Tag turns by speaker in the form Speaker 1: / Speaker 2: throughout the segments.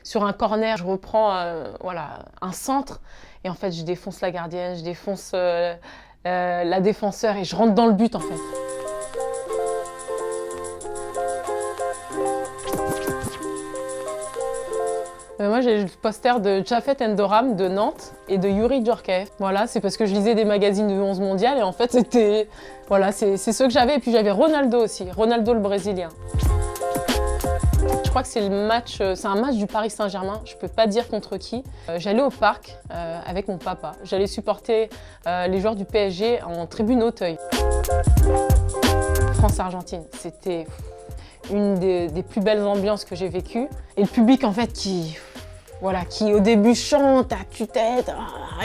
Speaker 1: Sur un corner, je reprends voilà, un centre et en fait je défonce la gardienne, je défonce la défenseur et je rentre dans le but en fait. Moi j'ai le poster de Jafet Endoram de Nantes et de Youri Djorkaeff. Voilà, c'est parce que je lisais des magazines de 11 mondial et en fait c'était... Voilà, c'est ceux que j'avais. Et puis j'avais Ronaldo aussi, Ronaldo le Brésilien. Je crois que c'est un match du Paris Saint-Germain, je peux pas dire contre qui. J'allais au parc avec mon papa. J'allais supporter les joueurs du PSG en tribune Auteuil. France-Argentine, c'était une des plus belles ambiances que j'ai vécues. Et le public en fait qui au début chante à tue-tête,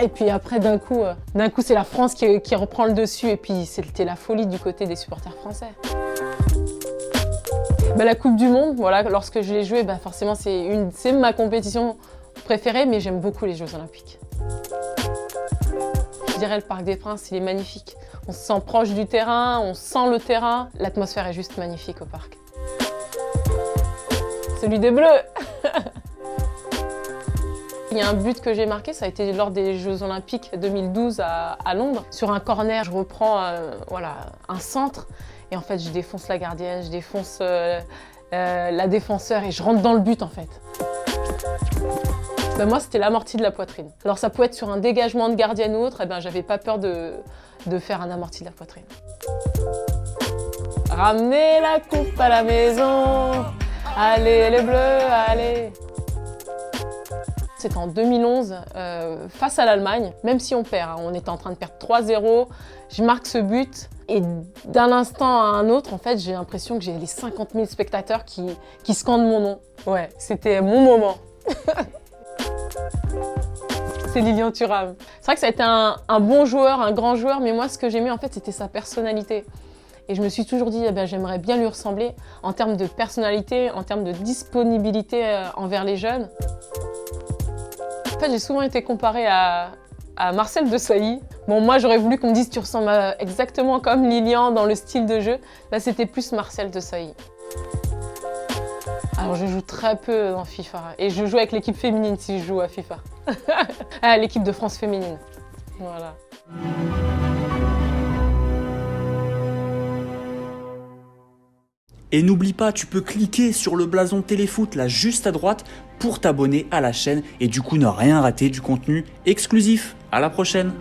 Speaker 1: et puis après d'un coup c'est la France qui reprend le dessus et puis c'était la folie du côté des supporters français. La Coupe du Monde, voilà, lorsque je l'ai jouée, forcément c'est ma compétition préférée, mais j'aime beaucoup les Jeux Olympiques. Je dirais le Parc des Princes, il est magnifique. On se sent proche du terrain, on sent le terrain. L'atmosphère est juste magnifique au parc. Celui des Bleus. Il y a un but que j'ai marqué, ça a été lors des Jeux Olympiques 2012 à Londres. Sur un corner, je reprends un centre et en fait je défonce la gardienne, je défonce la défenseur et je rentre dans le but en fait. Moi c'était l'amorti de la poitrine. Alors ça peut être sur un dégagement de gardienne ou autre, j'avais pas peur de faire un amorti de la poitrine. Ramenez la coupe à la maison, allez les Bleus, allez. C'était en 2011, face à l'Allemagne, même si on perd, on était en train de perdre 3-0, je marque ce but et d'un instant à un autre, en fait, j'ai l'impression que j'ai les 50 000 spectateurs qui scandent mon nom. Ouais, c'était mon moment. C'est Lilian Thuram. C'est vrai que ça a été un bon joueur, un grand joueur, mais moi ce que j'aimais en fait, c'était sa personnalité. Et je me suis toujours dit, j'aimerais bien lui ressembler en termes de personnalité, en termes de disponibilité envers les jeunes. En fait, j'ai souvent été comparée à Marcel Desailly. Bon, moi, j'aurais voulu qu'on me dise tu ressembles exactement comme Lilian dans le style de jeu. Là, c'était plus Marcel Desailly. Alors, je joue très peu dans FIFA et je joue avec l'équipe féminine si je joue à FIFA. L'équipe de France féminine. Voilà.
Speaker 2: Et n'oublie pas, tu peux cliquer sur le blason Téléfoot là juste à droite pour t'abonner à la chaîne et du coup ne rien rater du contenu exclusif. À la prochaine!